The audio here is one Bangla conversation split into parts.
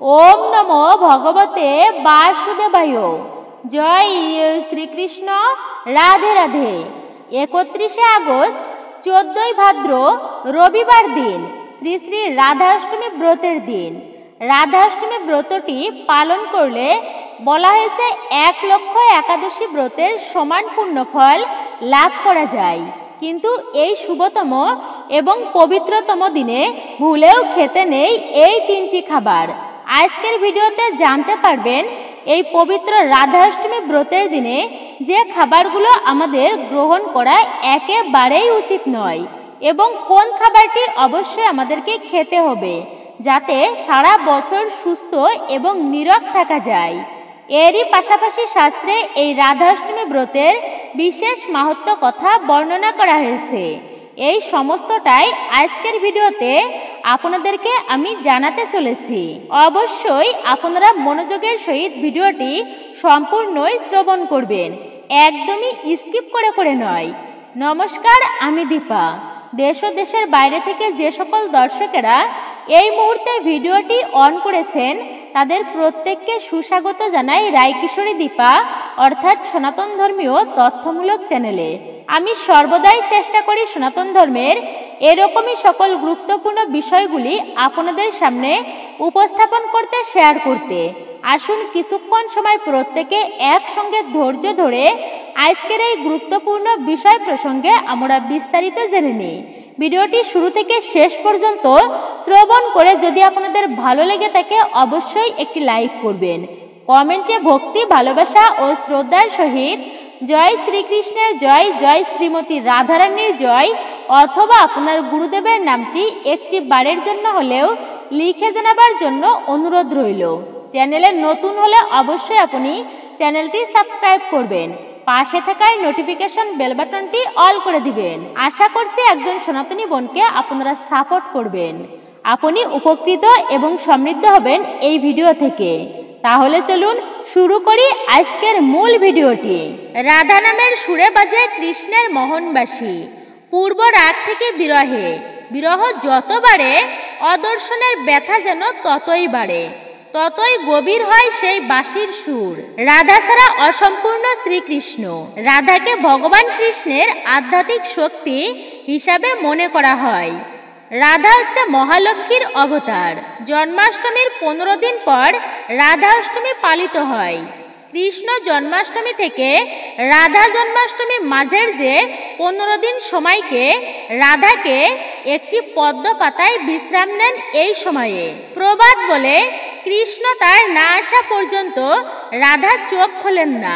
ওম নমো ভগবতে বাসুদেবায়। জয় শ্রীকৃষ্ণ। রাধে রাধে। 31শে আগস্ট 14ই ভাদ্র রবিবার দিন, শ্রী শ্রী রাধাষ্টমী ব্রতের দিন। রাধাষ্টমী ব্রতটি পালন করলে বলা হয়েছে 1 লক্ষ একাদশী ব্রতের সমান পুণ্যফল লাভ করা যায়। কিন্তু এই শুভতম এবং পবিত্রতম দিনে ভুলেও খেতে নেই এই 3টি খাবার। আজকের ভিডিওতে জানতে পারবেন এই পবিত্র রাধাষ্টমী ব্রতের দিনে যে খাবারগুলো আমাদের গ্রহণ করা একেবারেই উচিত নয় এবং কোন খাবারটি অবশ্যই আমাদেরকে খেতে হবে যাতে সারা বছর সুস্থ এবং নীরোগ থাকা যায়। এরই পাশাপাশি শাস্ত্রে এই রাধাষ্টমী ব্রতের বিশেষ মাহাত্ম্য কথা বর্ণনা করা হয়েছে। এই সমস্তটাই আজকের ভিডিওতে আপনাদেরকে আমি জানাতে চলেছি। অবশ্যই আপনারা মনোযোগের সহিত ভিডিওটি সম্পূর্ণই শ্রবণ করবেন, একদমই স্কিপ করে নয়। নমস্কার, আমি দীপা। দেশ ও দেশের বাইরে থেকে যে সকল দর্শকেরা এই মুহূর্তে ভিডিওটি অন করেছেন তাদের প্রত্যেককে সুস্বাগত জানাই রায়কিশোরী দীপা অর্থাৎ সনাতন ধর্মীয় তথ্যমূলক চ্যানেলে। আমি সর্বদাই চেষ্টা করি সনাতন ধর্মের এরকমই সকল গুরুত্বপূর্ণ বিষয়গুলি আপনাদের সামনে উপস্থাপন করতে, শেয়ার করতে। আসুন কিছুক্ষণ সময় প্রত্যেকে একসঙ্গে ধৈর্য ধরে আজকের এই গুরুত্বপূর্ণ বিষয় প্রসঙ্গে আমরা বিস্তারিত জেনে নিই। ভিডিওটি শুরু থেকে শেষ পর্যন্ত শ্রবণ করে যদি আপনাদের ভালো লেগে থাকে অবশ্যই একটি লাইক করবেন। কমেন্টে ভক্তি, ভালোবাসা ও শ্রদ্ধার সহিত জয় শ্রীকৃষ্ণের জয়, জয় শ্রীমতী রাধারানীর জয় অথবা আপনার গুরুদেবের নামটি একটি বারের জন্য হলেও লিখে জানাবার জন্য অনুরোধ রইল। চ্যানেলে নতুন হলে অবশ্যই আপনি চ্যানেলটি সাবস্ক্রাইব করবেন, পাশে থাকার নোটিফিকেশন বেল বাটনটি অল করে দিবেন। আশা করছি একজন সনাতনী বোনকে আপনারা সাপোর্ট করবেন। আপনি উপকৃত এবং সমৃদ্ধ হবেন এই ভিডিও থেকে। তাহলে চলুন শুরু করি আজকের মূল ভিডিওটি। রাধা নামের সুরে বাজে কৃষ্ণের মোহনবাসী, পূর্ব রাত থেকে বিরহে। বিরহ যত বাড়ে অদর্শনের ব্যথা যেন ততই বাড়ে, ততই গভীর হয় সেই বাঁশির সুর। রাধা ছাড়া অসম্পূর্ণ শ্রীকৃষ্ণ। রাধাকে ভগবান কৃষ্ণের আধ্যাত্মিক শক্তি হিসাবে মনে করা হয়। রাধা হচ্ছে মহালক্ষ্মীর অবতার। জন্মাষ্টমীর 15 দিন পর রাধা অষ্টমী পালিত হয়। কৃষ্ণ জন্মাষ্টমী থেকে রাধা জন্মাষ্টমী মাঝের যে 15 দিন সময়কে রাধাকে একটি পদ্ম পাতায় বিশ্রাম নেন। এই সময়ে প্রবাদ বলে কৃষ্ণ তার না আসা পর্যন্ত রাধা চোখ খোলেন না।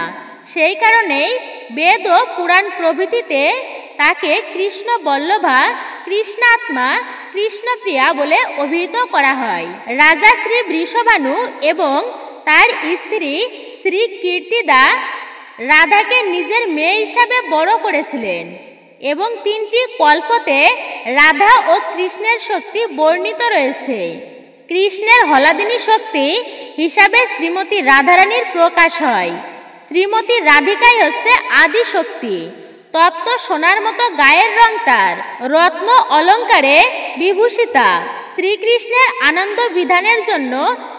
সেই কারণেই বেদ ও পুরাণ প্রভৃতিতে তাকে কৃষ্ণ বল্লভা, কৃষ্ণাত্মা, কৃষ্ণপ্রিয়া বলে অভিহিত করা হয়। রাজা শ্রী বৃষভানু এবং তার স্ত্রী শ্রী কীর্তিদা রাধাকে নিজের মেয়ে হিসাবে বড় করেছিলেন এবং 3টি কল্পতে রাধা ও কৃষ্ণের শক্তি বর্ণিত রয়েছে। কৃষ্ণের হলাদিনী শক্তি হিসাবে শ্রীমতী রাধারানীর প্রকাশ হয়। শ্রীমতী রাধিকাই হচ্ছে আদি শক্তি। তপ্ত সোনার মতো গায়ের রং তার, রত্ন অলঙ্কারে বিভূষিতা। শ্রীকৃষ্ণের আনন্দ বিধানের জন্য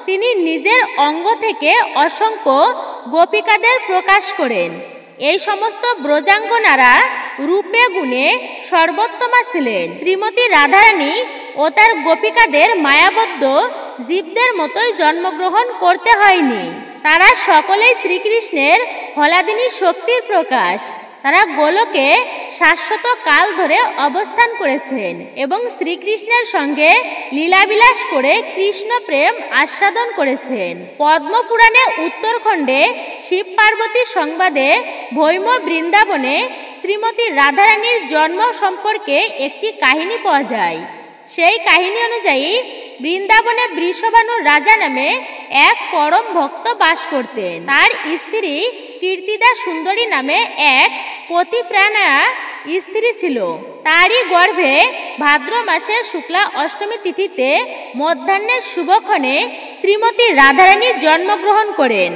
তিনি নিজের অঙ্গ থেকে অসংখ্য গোপিকাদের প্রকাশ করেন। এই সমস্ত ব্রজাঙ্গনারা রূপে গুণে সর্বোত্তমা ছিলেন। শ্রীমতী রাধারানী ও তার গোপিকাদের মায়াবদ্ধ জীবদের মতোই জন্মগ্রহণ করতে হয়নি। তারা সকলেই শ্রীকৃষ্ণের হলাদিনী শক্তির প্রকাশ। তারা গোলকে শাশ্বত কাল ধরে অবস্থান করেছেন এবং শ্রীকৃষ্ণের সঙ্গে লীলাবিলাস করে কৃষ্ণ প্রেম আস্বাদন করেছেন। পদ্মপুরাণে উত্তরখণ্ডে শিব পার্বতী সংবাদে ভৈম বৃন্দাবনে শ্রীমতী রাধারানীর জন্ম সম্পর্কে একটি কাহিনী পাওয়া যায়। সেই কাহিনী অনুযায়ী বৃন্দাবনে বৃষভানু রাজা নামে এক পরম ভক্ত বাস করতেন। তার স্ত্রী কীর্তিদা সুন্দরী নামে এক পতিপ্রাণা স্ত্রী ছিল। তারই গর্ভে ভাদ্র মাসের শুক্লা অষ্টমী তিথিতে মধ্যাহ্নের শুভক্ষণে শ্রীমতী রাধারানী জন্মগ্রহণ করেন,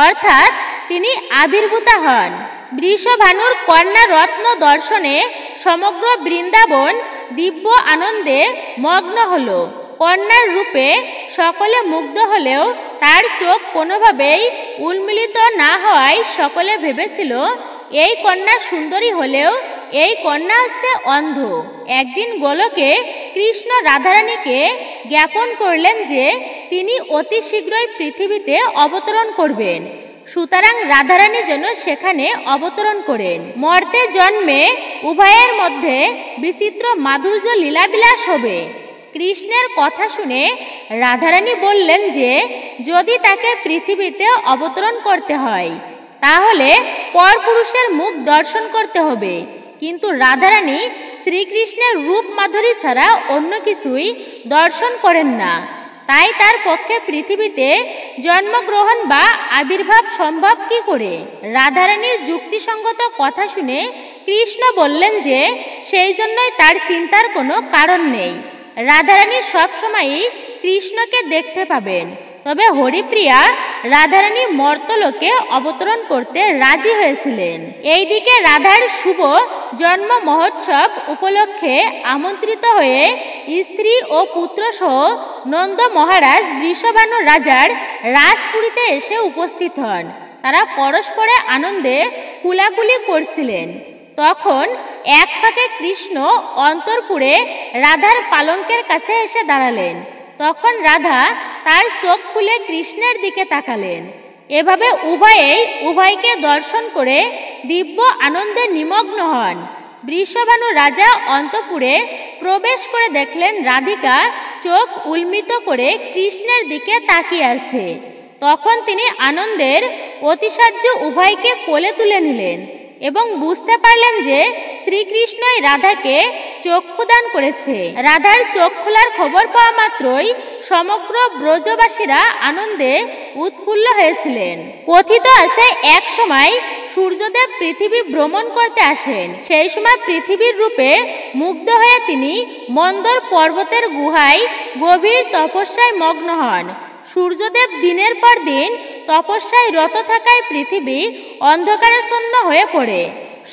অর্থাৎ তিনি আবির্ভূতা হন। বৃষভানুর কন্যা রত্ন দর্শনে সমগ্র বৃন্দাবন দিব্য আনন্দে মগ্ন হল। কন্যার রূপে সকলে মুগ্ধ হলেও তার চোখ কোনোভাবেই উন্মিলিত না হওয়ায় সকলে ভেবেছিল এই কন্যা সুন্দরী হলেও এই কন্যা হচ্ছে অন্ধ। একদিন গোলকে কৃষ্ণ রাধারানীকে জ্ঞাপন করলেন যে তিনি অতি শীঘ্রই পৃথিবীতে অবতরণ করবেন, সুতরাং রাধারানী যেন সেখানে অবতরণ করেন। মর্তে জন্মে উভয়ের মধ্যে বিচিত্র মাধুর্য লীলাবিলাস হবে। কৃষ্ণের কথা শুনে রাধারানী বললেন যে যদি তাকে পৃথিবীতে অবতরণ করতে হয় তাহলে পরপুরুষের মুখ দর্শন করতে হবে, কিন্তু রাধারানী শ্রীকৃষ্ণের রূপ মাধুরী ছাড়া অন্য কিছুই দর্শন করেন না, তাই তার পক্ষে পৃথিবীতে জন্মগ্রহণ বা আবির্ভাব সম্ভব কি করে? রাধারানীর যুক্তিসঙ্গত কথা শুনে কৃষ্ণ বললেন যে সেই জন্যই তার চিন্তার কোনো কারণ নেই। রাধারানী সবসময়ই কৃষ্ণকে দেখতে পাবেন। তবে হরিপ্রিয়া রাধারানী মর্তলোকে অবতরণ করতে রাজি হয়েছিলেন। এইদিকে রাধার শুভ জন্ম মহোৎসব উপলক্ষে আমন্ত্রিত হয়ে স্ত্রী ও পুত্রসহ নন্দ মহারাজ বৃষভানু রাজার রাজপুরীতে এসে উপস্থিত হন। তারা পরস্পরে আনন্দে কুলাকুলি করছিলেন। তখন এক ফাঁকে কৃষ্ণ অন্তরপুরে রাধার পালঙ্কের কাছে এসে দাঁড়ালেন। তখন রাধা তার চোখ খুলে কৃষ্ণের দিকে তাকালেন। এভাবে উভয়েই উভয়কে দর্শন করে দিব্য আনন্দে নিমগ্ন হন। বৃষভানু রাজা অন্তঃপুরে প্রবেশ করে দেখলেন রাধিকা চোখ উন্মিত করে কৃষ্ণের দিকে তাকিয়ে আছে। তখন তিনি আনন্দের অতিশয্য উভয়কে কোলে তুলে নিলেন এবং বুঝতে পারলেন যে শ্রীকৃষ্ণই রাধাকে চক্ষুদান করেছে। রাধার চোখ খোলার খবর পাওয়া মাত্রই সমগ্র ব্রজবাসীরা আনন্দে উৎফুল্ল হয়েছিলেন। কথিত আছে এক সময় সূর্যদেব পৃথিবী ভ্রমণ করতে আসেন। সেই সময় পৃথিবীর রূপে মুগ্ধ হয়ে তিনি মন্দর পর্বতের গুহায় গভীর তপস্যায় মগ্ন হন। সূর্যদেব দিনের পর দিন তপস্যায় রত থাকায় পৃথিবী অন্ধকারাচ্ছন্ন হয়ে পড়ে।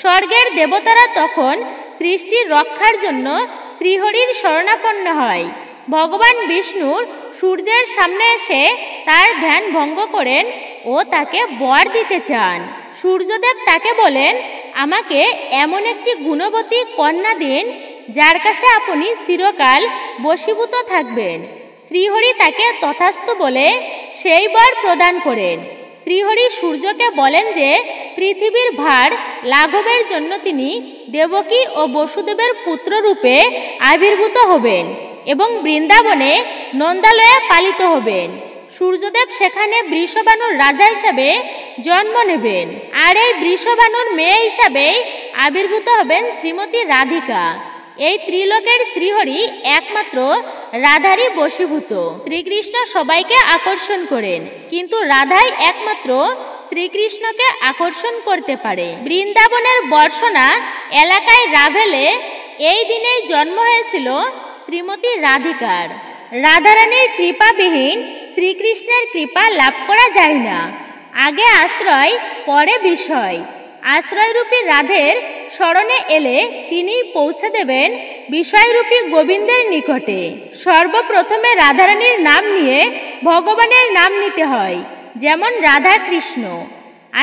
স্বর্গের দেবতারা তখন সৃষ্টির রক্ষার জন্য শ্রীহরির শরণাপন্ন হয়। ভগবান বিষ্ণুর সূর্যের সামনে এসে তার ধ্যান ভঙ্গ করেন ও তাকে বর দিতে চান। সূর্যদেব তাকে বলেন, আমাকে এমন একটি গুণবতী কন্যা দিন যার কাছে আপনি চিরকাল বশীভূত থাকবেন। শ্রীহরি তাকে তথাস্তু বলে সেই বর প্রদান করেন। শ্রীহরি সূর্যকে বলেন যে পৃথিবীর ভার লাঘবের জন্য তিনি দেবকী ও বসুদেবের পুত্র রূপে আবির্ভূত হবেন এবং বৃন্দাবনে নন্দালয়ে পালিত হবেন। সূর্যদেব সেখানে বৃষভানুর রাজা হিসাবে জন্ম নেবেন, আর এই বৃষভানুর মেয়ে হিসাবেই আবির্ভূত হবেন শ্রীমতী রাধিকা। এই ত্রিলোকের শ্রীহরি একমাত্র রাধারই বশীভূত। শ্রীকৃষ্ণ সবাইকে আকর্ষণ করেন, কিন্তু রাধাই একমাত্র শ্রীকৃষ্ণকে আকর্ষণ করতে পারে। বৃন্দাবনের বর্ষণা এলাকায় রাভেলে এই দিনেই জন্ম হয়েছিল শ্রীমতী রাধিকার। রাধারানীর কৃপাবিহীন শ্রীকৃষ্ণের কৃপা লাভ করা যায় না। আগে আশ্রয়, পরে বিষয়। আশ্রয়রূপী রাধের শরণে এলে তিনি পৌঁছে দেবেন বিষয়রূপী গোবিন্দের নিকটে। সর্বপ্রথমে রাধারানীর নাম নিয়ে ভগবানের নাম নিতে হয়, যেমন রাধা কৃষ্ণ।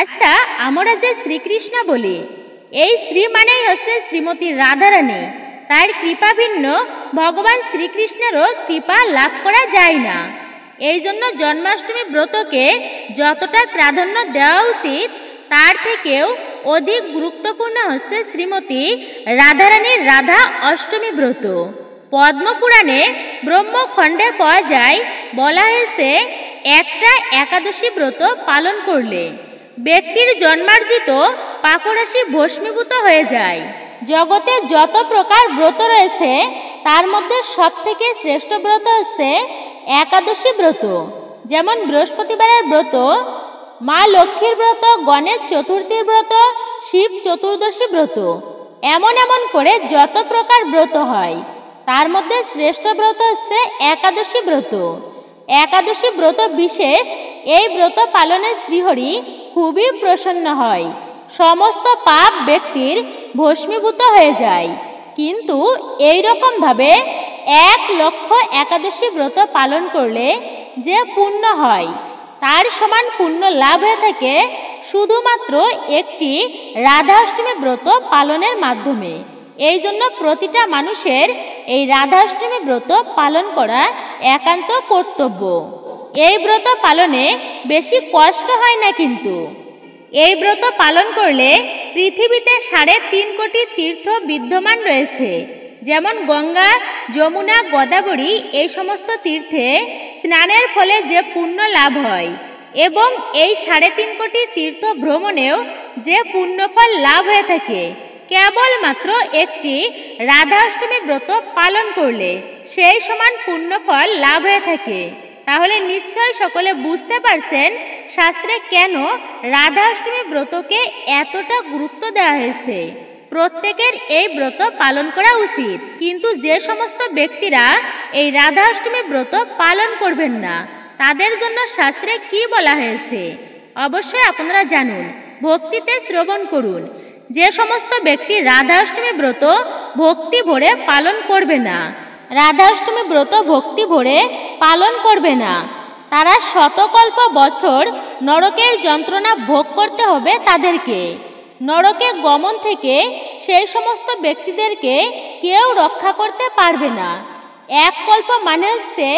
আচ্ছা, আমরা যে শ্রীকৃষ্ণ বলি, এই শ্রী মানেই হচ্ছে শ্রীমতী রাধারানী। তার কৃপা ভিন্ন ভগবান শ্রীকৃষ্ণেরও কৃপা লাভ করা যায় না। এই জন্য জন্মাষ্টমী ব্রতকে যতটা প্রাধান্য দেওয়া উচিত তার থেকেও অধিক গুরুত্বপূর্ণ হচ্ছে শ্রীমতী রাধারানীর রাধা অষ্টমী ব্রত। পদ্মপুরাণে ব্রহ্মখণ্ডে পাওয়া যায়, বলা হয়েছে একটা একাদশী ব্রত পালন করলে ব্যক্তির জন্মার্জিত পাপরাশি ভস্মীভূত হয়ে যায়। জগতে যত প্রকার ব্রত রয়েছে তার মধ্যে সবথেকে শ্রেষ্ঠ ব্রত হচ্ছে একাদশী ব্রত। যেমন বৃহস্পতিবারের ব্রত, মা লক্ষ্মীর ব্রত, গণেশ চতুর্থীর ব্রত, শিব চতুর্দশী ব্রত, এমন এমন করে যত প্রকার ব্রত হয় তার মধ্যে শ্রেষ্ঠ ব্রত হচ্ছে একাদশী ব্রত। একাদশী ব্রত বিশেষ। এই ব্রত পালনে শ্রীহরি খুবই প্রসন্ন হয়। সমস্ত পাপ ব্যক্তির ভস্মীভূত হয়ে যায়। কিন্তু এই রকমভাবে 1,00,000 একাদশী ব্রত পালন করলে যে পুণ্য হয় তার সমান পুণ্য লাভ হয়ে থাকে শুধুমাত্র একটি রাধাষ্টমী ব্রত পালনের মাধ্যমে। এই জন্য প্রতিটা মানুষের এই রাধাষ্টমী ব্রত পালন করা একান্ত কর্তব্য। এই ব্রত পালনে বেশি কষ্ট হয় না, কিন্তু এই ব্রত পালন করলে পৃথিবীতে 3.5 কোটি তীর্থ বিদ্যমান রয়েছে, যেমন গঙ্গা, যমুনা, গোদাবরী, এই সমস্ত তীর্থে স্নানের ফলে যে পুণ্য লাভ হয় এবং এই 3.5 কোটি তীর্থ ভ্রমণেও যে পুণ্যফল লাভ হয়ে থাকে কেবলমাত্র একটি রাধাষ্টমী ব্রত পালন করলে সেই সমান পুণ্যফল লাভ হয়ে থাকে। তাহলে নিশ্চয় সকলে বুঝতে পারছেন শাস্ত্রে কেন রাধাষ্টমী ব্রতকে এতটা গুরুত্ব দেওয়া হয়েছে। প্রত্যেকের এই ব্রত পালন করা উচিত, কিন্তু যে সমস্ত ব্যক্তিরা এই রাধাষ্টমী ব্রত পালন করবেন না তাদের জন্য শাস্ত্রে কি বলা হয়েছে অবশ্যই আপনারা জানুন, ভক্তিতে শ্রবণ করুন। যে সমস্ত ব্যক্তি রাধাষ্টমী ব্রত ভক্তি ভরে পালন করবে না, রাধাষ্টমী ব্রত ভক্তি ভরে পালন করবে না, তারা শতকল্প বছর নরকের যন্ত্রণা ভোগ করতে হবে তাদেরকে। নরকে গমন থেকে সেই সমস্ত ব্যক্তিদেরকে কেউ রক্ষা করতে পারবে না। এক কল্প মানে হচ্ছে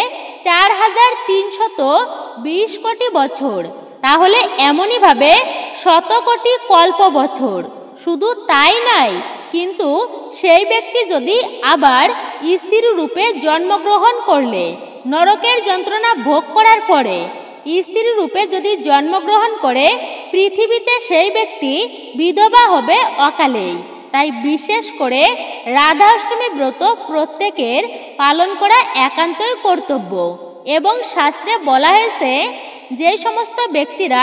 4,320 কোটি বছর, তাহলে এমনইভাবে 100 কোটি কল্প বছর। শুধু তাই নয়, কিন্তু সেই ব্যক্তি যদি আবার স্ত্রী রূপে জন্মগ্রহণ করলে নরকের যন্ত্রণা ভোগ করার পরে স্ত্রী রূপে যদি জন্মগ্রহণ করে পৃথিবীতে সেই ব্যক্তি বিধবা হবে অকালেই। তাই বিশেষ করে রাধাষ্টমী ব্রত প্রত্যেকের পালন করা একান্তই কর্তব্য। এবং শাস্ত্রে বলা হয়েছে যে সমস্ত ব্যক্তিরা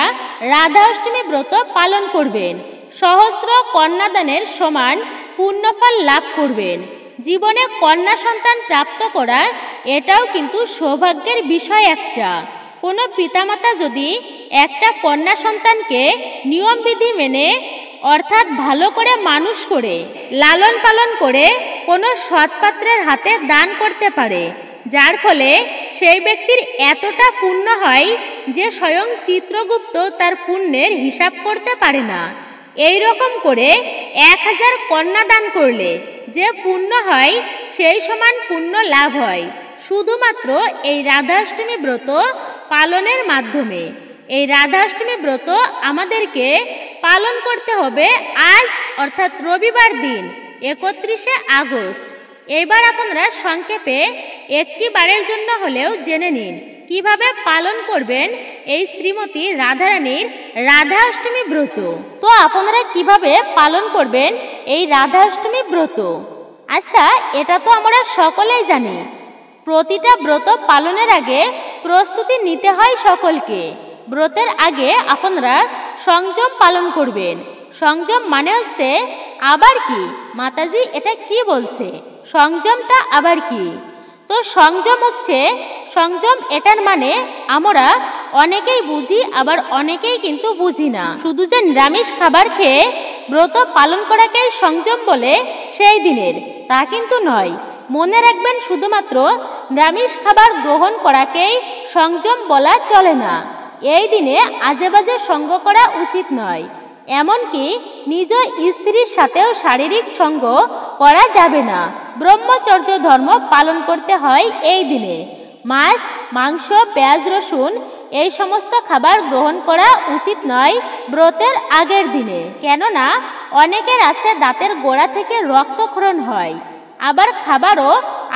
রাধাষ্টমী ব্রত পালন করবেন সহস্র কন্যাদানের সমান পুণ্যফল লাভ করবেন। জীবনে কন্যা সন্তান প্রাপ্ত করা এটাও কিন্তু সৌভাগ্যের বিষয় একটা। কোনো পিতামাতা যদি একটা কন্যা সন্তানকে নিয়মবিধি মেনে অর্থাৎ ভালো করে মানুষ করে লালন পালন করে কোনো সৎপাত্রের হাতে দান করতে পারে, যার ফলে সেই ব্যক্তির এতটা পুণ্য হয় যে স্বয়ং চিত্রগুপ্ত তার পুণ্যের হিসাব করতে পারে না। এই রকম করে 1000 কন্যা দান করলে যে পুণ্য হয় সেই সমান পুণ্য লাভ হয় শুধুমাত্র এই রাধাষ্টমী ব্রত পালনের মাধ্যমে। এই রাধাষ্টমী ব্রত আমাদেরকে পালন করতে হবে আজ অর্থাৎ রবিবার দিন 31শে আগস্ট। এবার আপনারা সংক্ষেপে একটি বারের জন্য হলেও জেনে নিন কিভাবে পালন করবেন এই শ্রীমতী রাধারানীর রাধাষ্টমী ব্রত। তো আপনারা কিভাবে পালন করবেন এই রাধাষ্টমী ব্রত? আচ্ছা, এটা তো আমরা সকলেই জানি, প্রতিটা ব্রত পালনের আগে প্রস্তুতি নিতে হয় সকলকে। ব্রতের আগে আপনারা সংযম পালন করবেন। সংযম মানে হচ্ছে আবার কি মাতাজি, এটা কি বলছে? সংযমটা আবার কি? তো সংযম হচ্ছে, সংযম এটার মানে আমরা অনেকেই বুঝি আবার অনেকেই কিন্তু বুঝি না। শুধু যে নিরামিষ খাবার খেয়ে ব্রত পালন করাকেই সংযম বলে সেই দিনের, তা কিন্তু নয়। মনে রাখবেন, শুধুমাত্র নিরামিষ খাবার গ্রহণ করাকেই সংযম বলা চলে না। এই দিনে আজে বাজে সঙ্গ করা উচিত নয়, এমনকি নিজ স্ত্রীর সাথেও শারীরিক সঙ্গ করা যাবে না। ব্রহ্মচর্য ধর্ম পালন করতে হয় এই দিনে। মাছ, মাংস, পেঁয়াজ, রসুন এই সমস্ত খাবার গ্রহণ করা উচিত নয় ব্রতের আগের দিনে। কেননা অনেকের আছে দাঁতের গোড়া থেকে রক্তক্ষরণ হয়, আবার খাবারও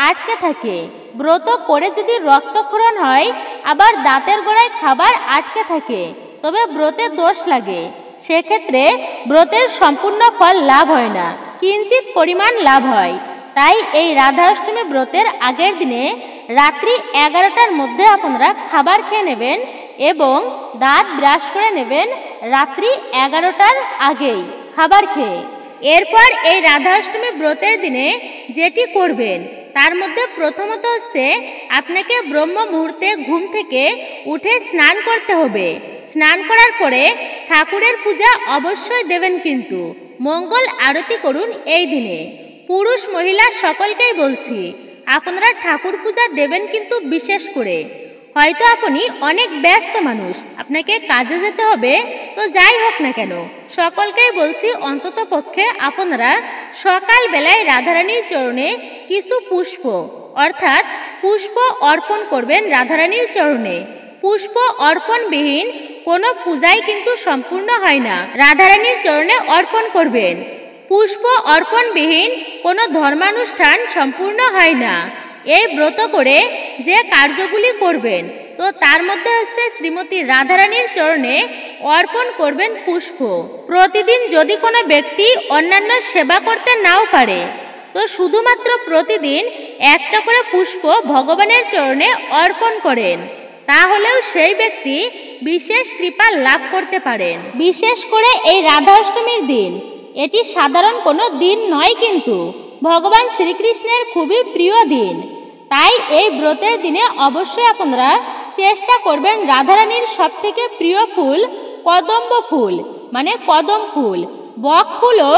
আটকে থাকে। ব্রত করে যদি রক্তক্ষরণ হয় আবার দাঁতের গোড়ায় খাবার আটকে থাকে তবে ব্রতে দোষ লাগে। সেক্ষেত্রে ব্রতের সম্পূর্ণ ফল লাভ হয় না, কিঞ্চিত পরিমাণ লাভ হয়। তাই এই রাধাষ্টমী ব্রতের আগের দিনে রাত্রি 11টার মধ্যে আপনারা খাবার খেয়ে নেবেন এবং দাঁত ব্রাশ করে নেবেন রাত্রি 11টার আগেই খাবার খেয়ে। এরপর এই রাধাষ্টমী ব্রতের দিনে যেটি করবেন তার মধ্যে প্রথমত হচ্ছে আপনাকে ব্রহ্ম মুহূর্তে ঘুম থেকে উঠে স্নান করতে হবে। স্নান করার পরে ঠাকুরের পূজা অবশ্যই দেবেন, কিন্তু মঙ্গল আরতি করুন এই দিনে। পুরুষ মহিলা সকলকেই বলছি, আপনারা ঠাকুর পূজা দেবেন কিন্তু বিশেষ করে। হয়তো আপনি অনেক ব্যস্ত মানুষ, আপনাকে কাজে যেতে হবে, তো যাই হোক না কেন সকলকেই বলছি অন্তত পক্ষে আপনারা সকালবেলায় রাধারানীর চরণে কিছু পুষ্প অর্থাৎ পুষ্প অর্পণ করবেন রাধারানীর চরণে। পুষ্প অর্পণবিহীন কোনো পূজাই কিন্তু সম্পূর্ণ হয় না, রাধারানীর চরণে অর্পণ করবেন। পুষ্প অর্পণবিহীন কোনো ধর্মানুষ্ঠান সম্পূর্ণ হয় না। এই ব্রত করে যে কার্যগুলি করবেন তো তার মধ্যে হচ্ছে শ্রীমতী রাধারানীর চরণে অর্পণ করবেন পুষ্প। প্রতিদিন যদি কোনো ব্যক্তি অন্যান্য সেবা করতে নাও পারে তো শুধুমাত্র প্রতিদিন একটা করে পুষ্প ভগবানের চরণে অর্পণ করেন, তাহলেও সেই ব্যক্তি বিশেষ কৃপা লাভ করতে পারেন। বিশেষ করে এই রাধাষ্টমীর দিন, এটি সাধারণ কোনো দিন নয়, কিন্তু ভগবান শ্রীকৃষ্ণের খুবই প্রিয় দিন। তাই এই ব্রতের দিনে অবশ্যই আপনারা চেষ্টা করবেন রাধারানীর সবথেকে প্রিয় ফুল কদম্ব ফুল মানে কদম ফুল। বক ফুলও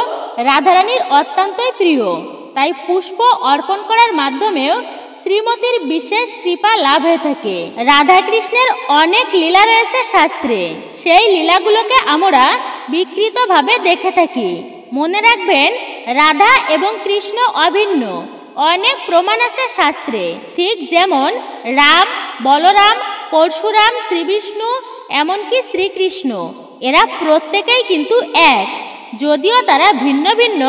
রাধারানীর অত্যন্তই প্রিয়, তাই পুষ্প অর্পণ করার মাধ্যমেও শ্রীমতীর বিশেষ কৃপা লাভ হয়ে থাকে। রাধাকৃষ্ণের অনেক লীলা রয়েছে শাস্ত্রে, সেই লীলাগুলোকে আমরা বিকৃতভাবে দেখে থাকি। মনে রাখবেন রাধা এবং কৃষ্ণ অভিন্ন, অনেক প্রমাণ আছে শাস্ত্রে। ঠিক যেমন রাম, বলরাম, পরশুরাম, শ্রীবিষ্ণু, এমনকি শ্রীকৃষ্ণ, এরা প্রত্যেকেই কিন্তু এক, যদিও তারা ভিন্ন ভিন্ন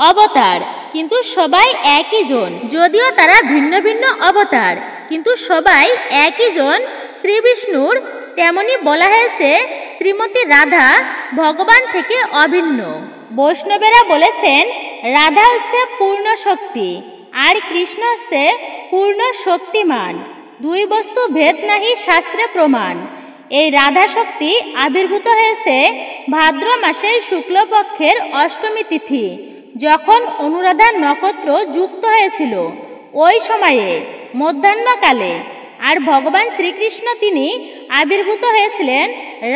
অবতার কিন্তু সবাই একই জন। যদিও তারা ভিন্ন ভিন্ন অবতার কিন্তু সবাই একই জন শ্রীবিষ্ণুর, তেমনি বলা হয়েছে শ্রীমতী রাধা ভগবান থেকে অভিন্ন। বৈষ্ণবেরা বলেছেন রাধা হচ্ছে পূর্ণ শক্তি আর কৃষ্ণ হচ্ছে পূর্ণ শক্তিমান, দুই বস্তু ভেদ নাহি শাস্ত্রে প্রমাণ। এই রাধা শক্তি আবির্ভূত হয়েছে ভাদ্র মাসের শুক্লপক্ষের অষ্টমী তিথি, যখন অনুরাধা নক্ষত্র যুক্ত হয়েছিল ওই সময়ে মধ্যাহ্নকালে। আর ভগবান শ্রীকৃষ্ণ তিনি আবির্ভূত হয়েছিলেন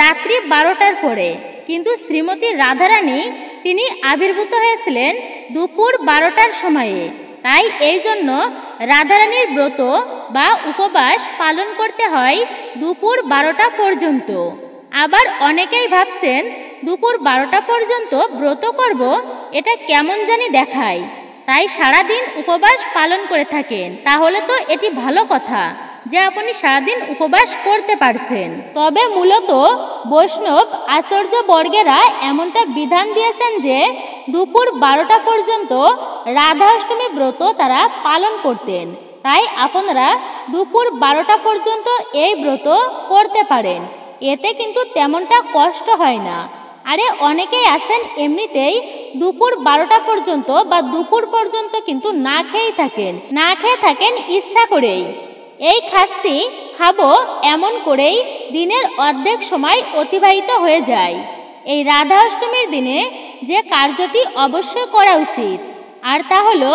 রাত্রি 12টার পরে, কিন্তু শ্রীমতী রাধারানী তিনি আবির্ভূত হয়েছিলেন দুপুর 12টার সময়ে। তাই এই জন্য রাধারানীর ব্রত বা উপবাস পালন করতে হয় দুপুর 12টা পর্যন্ত। আবার অনেকেই ভাবছেন দুপুর 12টা পর্যন্ত ব্রত করব, এটা কেমন জানি দেখায়, তাই সারাদিন উপবাস পালন করে থাকেন। তাহলে তো এটি ভালো কথা যে আপনি সারাদিন উপবাস করতে পারছেন। তবে মূলত বৈষ্ণব আচার্য বর্গেরা এমনটা বিধান দিয়েছেন যে দুপুর 12টা পর্যন্ত রাধা অষ্টমী ব্রত তারা পালন করতেন। তাই আপনারা দুপুর 12টা পর্যন্ত এই ব্রত করতে পারেন, এতে কিন্তু তেমনটা কষ্ট হয় না। আরে অনেকেই আছেন এমনিতেই দুপুর 12টা পর্যন্ত বা দুপুর পর্যন্ত কিন্তু না খেয়ে থাকেন ইচ্ছা করেই। এই খাচ্ছি খাবো এমন করেই দিনের অর্ধেক সময় অতিবাহিত হয়ে যায়। এই রাধা অষ্টমীর দিনে যে কার্যটি অবশ্যই করা উচিত আর তা হলো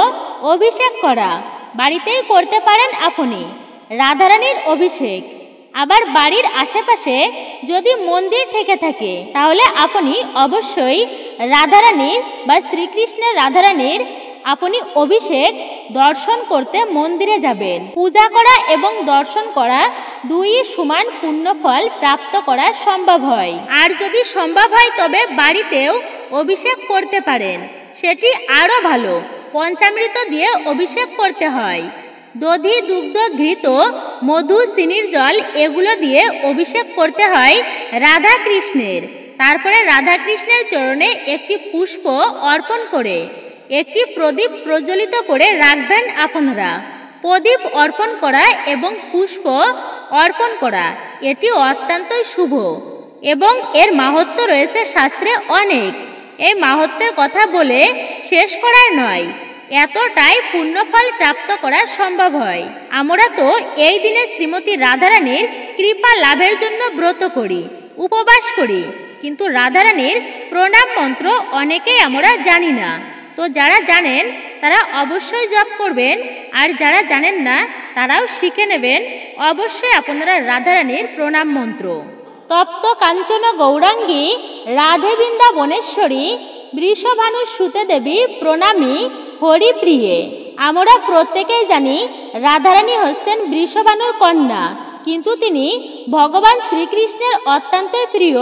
অভিষেক করা। বাড়িতেই করতে পারেন আপনি রাধারানীর অভিষেক। আবার বাড়ির আশেপাশে যদি মন্দির থেকে থাকে তাহলে আপনি অবশ্যই রাধারানীর বা শ্রীকৃষ্ণের রাধারানীর আপনি অভিষেক দর্শন করতে মন্দিরে যাবেন। পূজা করা এবং দর্শন করা দুই সমান পুণ্যফল প্রাপ্ত করা সম্ভব হয়। আর যদি সম্ভব হয় তবে বাড়িতেও অভিষেক করতে পারেন, সেটি আরও ভালো। পঞ্চামৃত দিয়ে অভিষেক করতে হয়। দধি, দুগ্ধ, ঘৃত, মধু, চিনির জল এগুলো দিয়ে অভিষেক করতে হয় রাধা কৃষ্ণের। তারপরে রাধা কৃষ্ণের চরণে একটি পুষ্প অর্পণ করে একটি প্রদীপ প্রজ্বলিত করে রাখবেন আপনারা। প্রদীপ অর্পণ করা এবং পুষ্প অর্পণ করা এটি অত্যন্তই শুভ এবং এর মাহাত্ম্য রয়েছে শাস্ত্রে অনেক। এই মাহাত্ম্যের কথা বলে শেষ করার নয়, এতটাই পুণ্যফল প্রাপ্ত করা সম্ভব হয়। আমরা তো এই দিনে শ্রীমতী রাধারানীর কৃপা লাভের জন্য ব্রত করি, উপবাস করি, কিন্তু রাধারানীর প্রণাম মন্ত্র অনেকেই আমরা জানি না। তো যারা জানেন তারা অবশ্যই জপ করবেন, আর যারা জানেন না তারাও শিখে নেবেন অবশ্যই আপনারা রাধারানীর প্রণাম মন্ত্র। তপ্ত কাঞ্চন গৌরাঙ্গী রাধে বৃন্দাবনেশ্বরী বৃষভানুসুতে দেবী প্রণামী হরিপ্রিয়ে। আমরা প্রত্যেকেই জানি রাধারানী হচ্ছেন বৃষভানুর কন্যা, কিন্তু তিনি ভগবান শ্রীকৃষ্ণের অত্যন্তই প্রিয়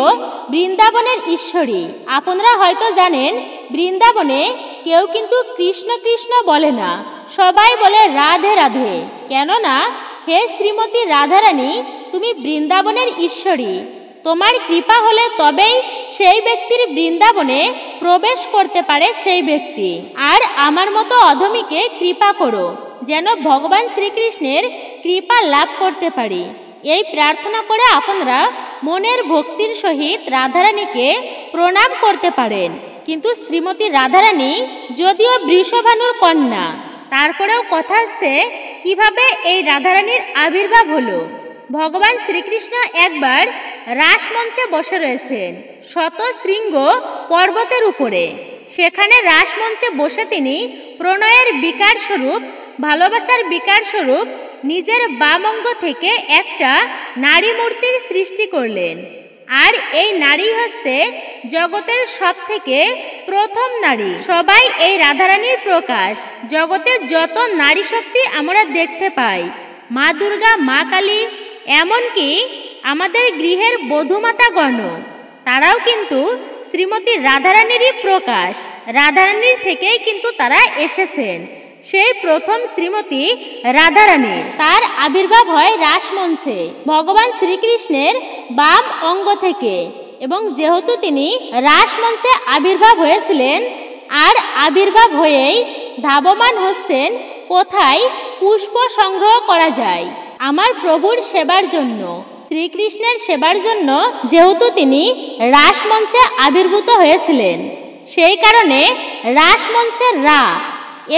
বৃন্দাবনের ঈশ্বরী। আপনারা হয়তো জানেন বৃন্দাবনে কেউ কিন্তু কৃষ্ণ কৃষ্ণ বলে না, সবাই বলে রাধে রাধে। কেননা হে শ্রীমতী রাধারানী, তুমি বৃন্দাবনের ঈশ্বরী। তোমার কৃপা হলে তবেই সেই ব্যক্তির বৃন্দাবনে প্রবেশ করতে পারে সেই ব্যক্তি। আর আমার মতো অধমীকে কৃপা করো, যেন ভগবান শ্রীকৃষ্ণের কৃপা লাভ করতে পারি। এই প্রার্থনা করে আপনারা মনের ভক্তির সহিত রাধারানীকে প্রণাম করতে পারেন। কিন্তু শ্রীমতী রাধারানী যদিও বৃষভানুর কন্যা, তারপরেও কথা হচ্ছে কিভাবে এই রাধারানীর আবির্ভাব হলো। ভগবান শ্রীকৃষ্ণ একবার রাসমঞ্চে বসে রয়েছেন শত শৃঙ্গ পর্বতের উপরে। সেখানে রাসমঞ্চে বসে তিনি প্রণয়ের বিকার স্বরূপ, ভালোবাসার বিকার স্বরূপ নিজের বাম অঙ্গ থেকে একটা নারী মূর্তির সৃষ্টি করলেন। আর এই নারী হচ্ছে জগতের সব থেকে প্রথম নারী। সবাই এই রাধারানীর প্রকাশ। জগতে যত নারী শক্তি আমরা দেখতে পাই, মা দুর্গা, মা কালী, এমনকি আমাদের গৃহের বধূমাতাগণ, তারাও কিন্তু শ্রীমতী রাধারানীরই প্রকাশ। রাধারানীর থেকেই কিন্তু তারা এসেছেন। সেই প্রথম শ্রীমতী রাধারানীর তার আবির্ভাব হয় রাসমঞ্চে ভগবান শ্রীকৃষ্ণের বাম অঙ্গ থেকে। এবং যেহেতু তিনি রাসমঞ্চে আবির্ভাব হয়েছিলেন, আর আবির্ভাব হয়েই ধাবমান হচ্ছেন কোথায় পুষ্প সংগ্রহ করা যায় আমার প্রভুর সেবার জন্য, শ্রীকৃষ্ণের সেবার জন্য। যেহেতু তিনি রাসমঞ্চে আবির্ভূত হয়েছিলেন, সেই কারণে রাসমঞ্চের রা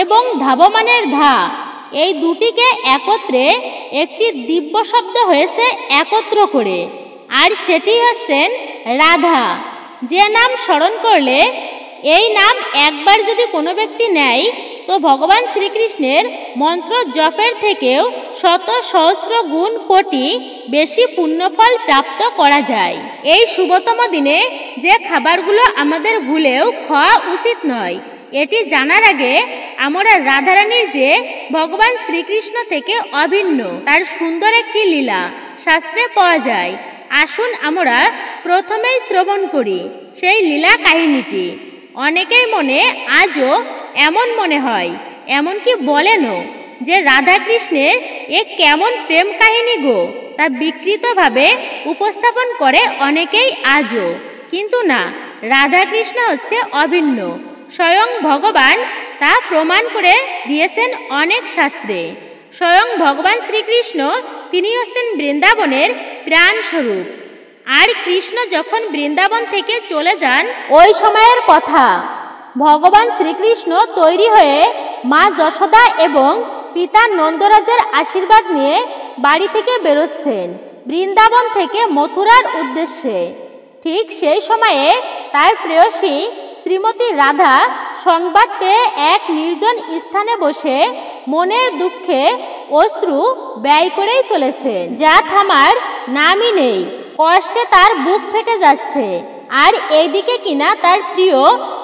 এবং ধাবমানের ধা, এই দুটিকে একত্রে একটি দিব্য শব্দ হয়েছে একত্র করে, আর সেটি হচ্ছেন রাধা। যে নাম স্মরণ করলে, এই নাম একবার যদি কোনো ব্যক্তি নেয়, তো ভগবান শ্রীকৃষ্ণের মন্ত্র জপের থেকেও শত সহস্র গুণ কোটি বেশি পুণ্যফল প্রাপ্ত করা যায়। এই শুভতম দিনে যে খাবারগুলো আমাদের ভুলেও খাওয়া উচিত নয়, এটি জানার আগে আমরা রাধারানীর যে ভগবান শ্রীকৃষ্ণ থেকে অভিন্ন তার সুন্দর একটি লীলা শাস্ত্রে পাওয়া যায়। আসুন আমরা প্রথমেই শ্রবণ করি সেই লীলা কাহিনীটি। অনেকের মনে আজও এমন মনে হয়, এমনকি বলেনও যে রাধাকৃষ্ণের এ কেমন প্রেম কাহিনী গো, তা বিকৃতভাবে উপস্থাপন করে অনেকেই আজও। কিন্তু না, রাধাকৃষ্ণ হচ্ছে অভিন্ন। স্বয়ং ভগবান তা প্রমাণ করে দিয়েছেন অনেক শাস্ত্রে। স্বয়ং ভগবান শ্রীকৃষ্ণ তিনি হচ্ছেন বৃন্দাবনের প্রাণস্বরূপ। আর কৃষ্ণ যখন বৃন্দাবন থেকে চলে যান, ওই সময়ের কথা, ভগবান শ্রীকৃষ্ণ তৈরি হয়ে মা যশোদা এবং পিতা নন্দরাজের আশীর্বাদ নিয়ে বাড়ি থেকে বেরোচ্ছেন বৃন্দাবন থেকে মথুরার উদ্দেশ্যে। ঠিক সেই সময়ে তার প্রেয়সী শ্রীমতী রাধা সংবাদ পেয়ে এক নির্জন স্থানে বসে মনের দুঃখে অশ্রু ব্যয় করেই চলেছেন, যা থামার নামই নেই। কষ্টে তার বুক ফেটে যাচ্ছে। আর এইদিকে কিনা তার প্রিয়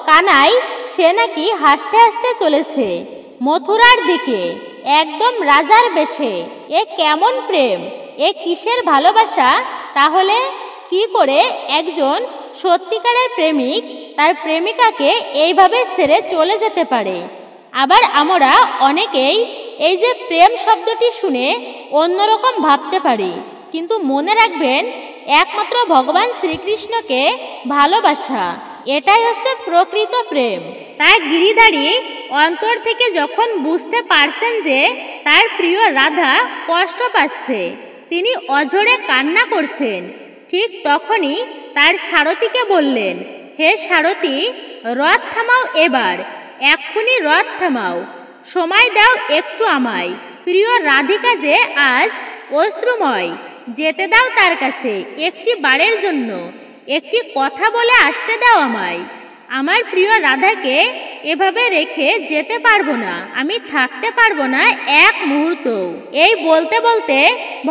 কানাই, সে নাকি হাসতে হাসতে চলেছে মথুরার দিকে, একদম রাজার বেশে। এ কেমন প্রেম, এ কিসের ভালোবাসা? তাহলে কি করে একজন সত্যিকারের প্রেমিক তার প্রেমিকাকে এইভাবে ছেড়ে চলে যেতে পারে? আবার আমরা অনেকেই এই যে প্রেম শব্দটি শুনে অন্যরকম ভাবতে পারি, কিন্তু মনে রাখবেন একমাত্র ভগবান শ্রীকৃষ্ণকে ভালোবাসা, এটাই হচ্ছে প্রকৃত প্রেম। তাই গিরিধারী অন্তর থেকে যখন বুঝতে পারছেন যে তার প্রিয় রাধা কষ্ট পাচ্ছে, তিনি অঝরে কান্না করছেন, ঠিক তখনই তার সারথীকে বললেন, হে সারথী, রথ থামাও এবার, এক্ষুনি রথ থামাও, সময় দাও একটু আমায়। প্রিয় রাধিকা যে আজ অশ্রুময়, যেতে দাও তার কাছে একটি বারের জন্য, একটি কথা বলে আসতে দাও আমায়। আমার প্রিয় রাধাকে এভাবে রেখে যেতে পারবো না, আমি থাকতে পারবো না এক মুহূর্ত। এই বলতে বলতে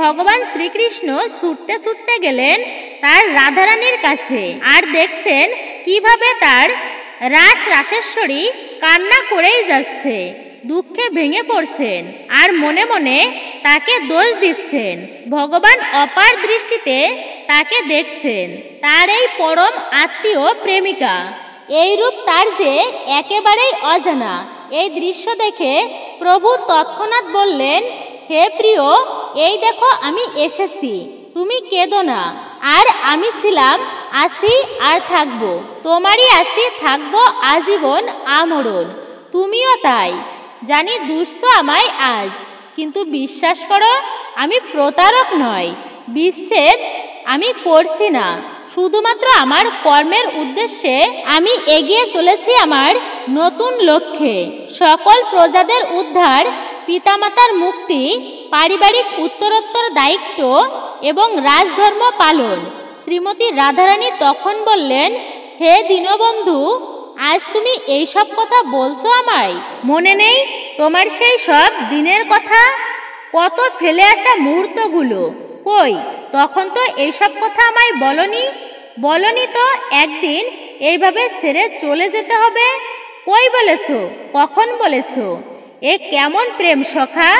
ভগবান শ্রীকৃষ্ণ ছুটতে ছুটতে গেলেন তার রাধারানীর কাছে। আর দেখছেন কিভাবে তার রাসেশ্বরী কান্না করেই যাচ্ছে। দুঃখে ভেঙে পড়ছেন আর মনে মনে তাকে দোষ দিচ্ছেন। ভগবান অপার দৃষ্টিতে তাকে দেখছেন, তার এই পরম আত্মীয় প্রেমিকা। এই রূপ তার যে একেবারেই অজানা। এই দৃশ্য দেখে প্রভু তৎক্ষণাৎ বললেন, হে প্রিয়, এই দেখো আমি এসেছি, তুমি কেঁদো না। আর আমি ছিলাম, আছি আর থাকবো, তোমারই আছি থাকবো আজীবন আমরণ। তুমিও তাই। জানি দুঃস্থ আমায় আজ, কিন্তু বিশ্বাস করো আমি প্রতারক নয়। বিচ্ছেদ আমি করছি না, শুধুমাত্র আমার কর্মের উদ্দেশ্যে আমি এগিয়ে চলেছি আমার নতুন লক্ষ্যে। সকল প্রজাদের উদ্ধার, পিতামাতার মুক্তি, পারিবারিক উত্তরোত্তর দায়িত্ব এবং রাজধর্ম পালন। শ্রীমতী রাধারানী তখন বললেন, হে দীনবন্ধু, আজ তুমি এইসব কথা বলছো আমায়? মনে নেই তোমার সেই সব দিনের কথা? কত ফেলে আসা মুহূর্তগুলো? কই, তখন তো এইসব কথা আমায় বলনি তো একদিন এইভাবে ছেড়ে চলে যেতে হবে। কই বলেছো? কখন বলেছো? এ কেমন প্রেম সখা!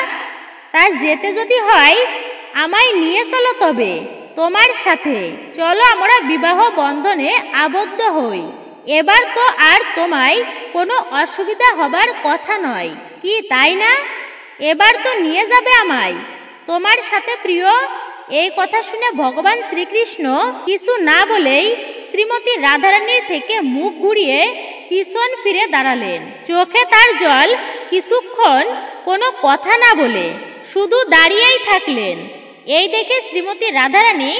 তা যেতে যদি হয় আমায় নিয়ে চলো তবে তোমার সাথে। চলো আমরা বিবাহ বন্ধনে আবদ্ধ হই। এবার তো আর তোমায় কোনো অসুবিধা হবার কথা নয় কি, তাই না? এবার তো নিয়ে যাবে আমায় তোমার সাথে প্রিয়। এই কথা শুনে ভগবান শ্রীকৃষ্ণ কিছু না বলেই শ্রীমতী রাধারানীর থেকে মুখ ঘুরিয়ে পিছন ফিরে দাঁড়ালেন। চোখে তার জল। কিছুক্ষণ কোনো কথা না বলে শুধু দাঁড়িয়েই থাকলেন। এই দেখে শ্রীমতী রাধারানী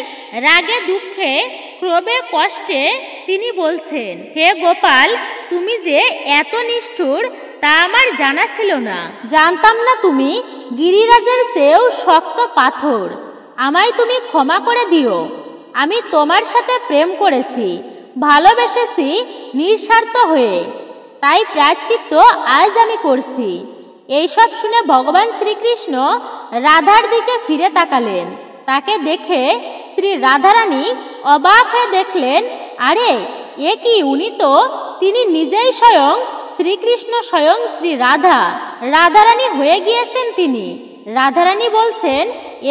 রাগে দুঃখে ক্রোধে কষ্টে তিনি বলছেন, হে গোপাল, তুমি যে এত নিষ্ঠুর তা আমার জানা ছিল না। জানতাম না তুমি গিরিরাজের চেয়েও শক্ত পাথর। আমায় তুমি ক্ষমা করে দিও। আমি তোমার সাথে প্রেম করেছি, ভালোবেসেছি নিঃস্বার্থ হয়ে, তাই প্রায়শ্চিত্ত আজ আমি করছি। এইসব শুনে ভগবান শ্রীকৃষ্ণ রাধার দিকে ফিরে তাকালেন। তাকে দেখে শ্রী রাধারানী অবাক হয়ে দেখলেন, আরে এ কি, উনি তো তিনি নিজেই স্বয়ং শ্রীকৃষ্ণ, স্বয়ং শ্রী রাধারানী হয়ে গিয়েছেন তিনি। রাধারানী বলছেন,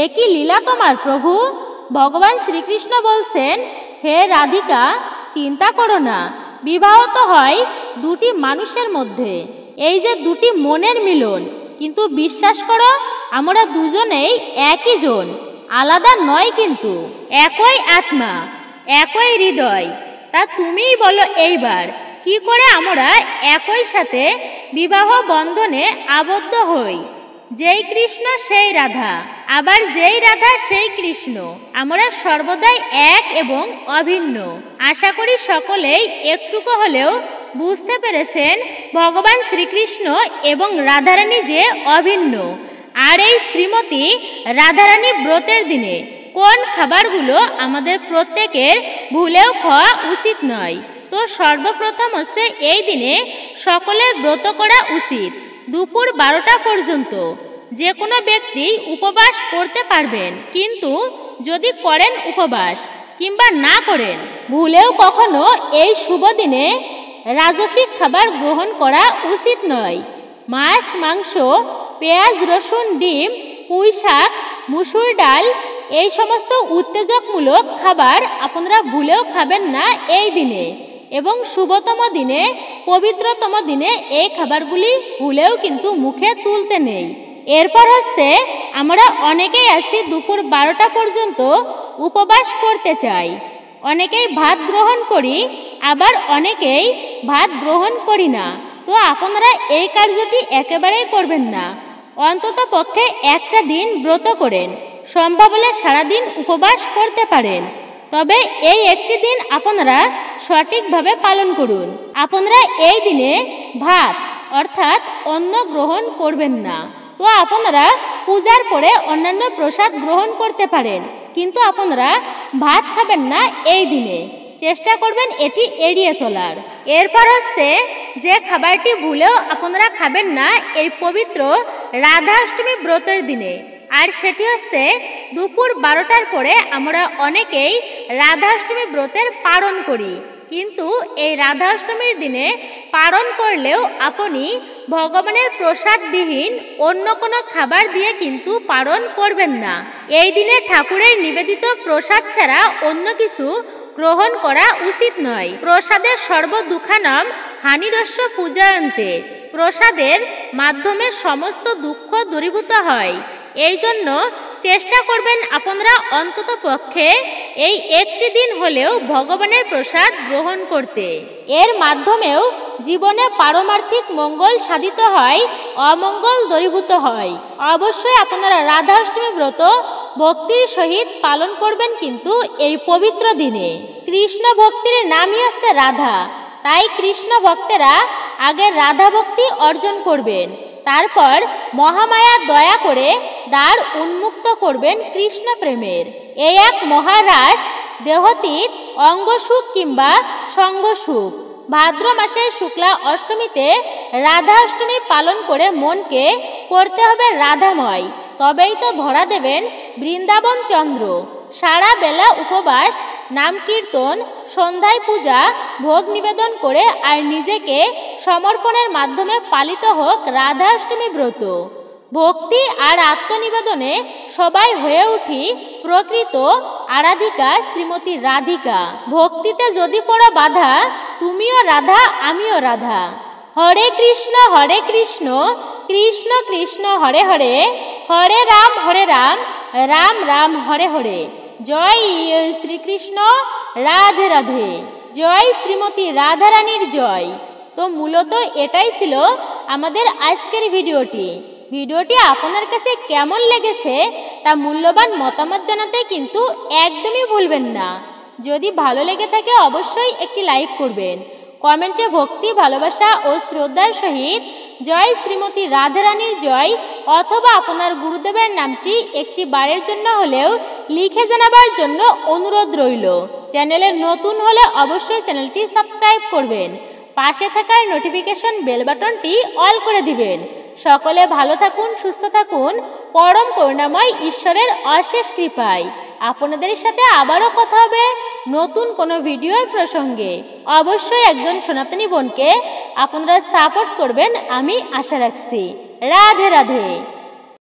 এ কি লীলা তোমার প্রভু? ভগবান শ্রীকৃষ্ণ বলছেন, হে রাধিকা, চিন্তা করো না, বিবাহ তো হয় দুটি মানুষের মধ্যে, এই যে দুটি মনের মিলন। কিন্তু বিশ্বাস করো, আমরা দুজনেই একই জন, আলাদা নয়, কিন্তু একই আত্মা, একই হৃদয়। তা তুমিই বলো এইবার, কি করে আমরা একই সাথে বিবাহ বন্ধনে আবদ্ধ হই? যেই কৃষ্ণ সেই রাধা, আবার যেই রাধা সেই কৃষ্ণ, আমরা সর্বদাই এক এবং অভিন্ন। আশা করি সকলেই একটুকু হলেও বুঝতে পেরেছেন ভগবান শ্রীকৃষ্ণ এবং রাধারানী যে অভিন্ন। আর এই শ্রীমতী রাধারানী ব্রতের দিনে কোন খাবারগুলো আমাদের প্রত্যেকের ভুলেও খাওয়া উচিত নয়? তো সর্বপ্রথম হচ্ছে, এই দিনে সকলের ব্রত করা উচিত দুপুর 12টা পর্যন্ত। যে কোনো ব্যক্তি উপবাস করতে পারবেন, কিন্তু যদি করেন উপবাস কিংবা না করেন, ভুলেও কখনো এই শুভ দিনে রাজসিক খাবার গ্রহণ করা উচিত নয়। মাছ, মাংস, পেঁয়াজ, রসুন, ডিম, পুঁই শাক, মুসুর ডাল, এই সমস্ত উত্তেজকমূলক খাবার আপনারা ভুলেও খাবেন না এই দিনে। এবং শুভতম দিনে, পবিত্রতম দিনে এই খাবারগুলি ভুলেও কিন্তু মুখে তুলতে নেই। এরপর হচ্ছে, আমরা অনেকেই আছি দুপুর 12টা পর্যন্ত উপবাস করতে চাই। অনেকেই ভাত গ্রহণ করি, আবার অনেকেই ভাত গ্রহণ করি না। তো আপনারা এই কার্যটি একেবারেই করবেন না। অন্তত পক্ষে একটা দিন ব্রত করেন, সম্ভব হলে সারাদিন উপবাস করতে পারেন। তবে এই একটি দিন আপনারা সঠিকভাবে পালন করুন। আপনারা এই দিনে ভাত অর্থাৎ অন্ন গ্রহণ করবেন না। তো আপনারা পূজার পরে অন্যান্য প্রসাদ গ্রহণ করতে পারেন, কিন্তু আপনারা ভাত খাবেন না এই দিনে। চেষ্টা করবেন এটি এড়িয়ে চলার। এরপর হচ্ছে, যে খাবারটি ভুলেও আপনারা খাবেন না এই পবিত্র রাধাষ্টমী ব্রতের দিনে, আর সেটি হচ্ছে দুপুর 12টার পরে আমরা অনেকেই রাধাষ্টমী ব্রতের পালন করি। কিন্তু এই রাধাষ্টমীর দিনে পালন করলেও আপনি ভগবানের প্রসাদবিহীন অন্য কোনো খাবার দিয়ে কিন্তু পালন করবেন না। এই দিনে ঠাকুরের নিবেদিত প্রসাদ ছাড়া অন্য কিছু গ্রহণ করা উচিত নয়। প্রসাদের সর্বদুঃখানাম হানিরস্য পূজায়ন্তে, প্রসাদের মাধ্যমে সমস্ত দুঃখ দূরীভূত হয়। এই জন্য চেষ্টা করবেন আপনারা অন্তত পক্ষে এই একটি দিন হলেও ভগবানের প্রসাদ গ্রহণ করতে। এর মাধ্যমেও জীবনে পারমার্থিক মঙ্গল সাধিত হয়, অমঙ্গল দূরীভূত হয়। অবশ্যই আপনারা রাধাষ্টমী ব্রত ভক্তির সহিত পালন করবেন কিন্তু এই পবিত্র দিনে। কৃষ্ণ ভক্তির নামই হচ্ছে রাধা, তাই কৃষ্ণ ভক্তেরা আগে রাধা ভক্তি অর্জন করবেন, তারপর মহামায়া দয়া করে দ্বার উন্মুক্ত করবেন কৃষ্ণ প্রেমের। এই এক মহারাস দেহতীত অঙ্গসুখ কিংবা সঙ্গসুখ। ভাদ্র মাসের শুক্লা অষ্টমীতে রাধা অষ্টমী পালন করে মনকে করতে হবে রাধাময়, তবেই তো ধরা দেবেন বৃন্দাবন চন্দ্র। সারা বেলা উপবাস, নাম কীর্তন, সন্ধ্যায় পূজা, ভোগ নিবেদন করে আর নিজেকে সমর্পণের মাধ্যমে পালিত হোক রাধা অষ্টমী ব্রত। ভক্তি আর আত্মনিবেদনে সবাই হয়ে উঠি প্রকৃত আরাধিকা শ্রীমতী রাধিকা। ভক্তিতে যদি পড়ো বাধা, তুমিও রাধা আমিও রাধা। হরে কৃষ্ণ কৃষ্ণ কৃষ্ণ হরে হরে, হরে রাম রাম রাম হরে হরে। জয় শ্রীকৃষ্ণ, রাধে রাধে। জয় শ্রীমতী রাধারানীর জয়। তো মূলত এটাই ছিল আমাদের আজকের ভিডিওটি আপনার কাছে কেমন লেগেছে তা মূল্যবান মতামত জানাতে কিন্তু একদমই ভুলবেন না। যদি ভালো লেগে থাকে অবশ্যই একটি লাইক করবেন। কমেন্টে ভক্তি, ভালোবাসা ও শ্রদ্ধার সহিত জয় শ্রীমতী রাধারানীর জয় অথবা আপনার গুরুদেবের নামটি একটি বারের জন্য হলেও লিখে জানাবার জন্য অনুরোধ রইল। চ্যানেলে নতুন হলে অবশ্যই চ্যানেলটি সাবস্ক্রাইব করবেন, পাশে থাকার নোটিফিকেশন বেল বাটনটি অল করে দিবেন। সকলে ভালো থাকুন, সুস্থ থাকুন, পরম করুণাময় ঈশ্বরের অশেষ কৃপায়। আপনাদের সাথে আবারও কথা হবে নতুন কোনো ভিডিওর প্রসঙ্গে। অবশ্যই একজন সনাতনী বোনকে আপনারা সাপোর্ট করবেন আমি আশা রাখছি। রাধে রাধে।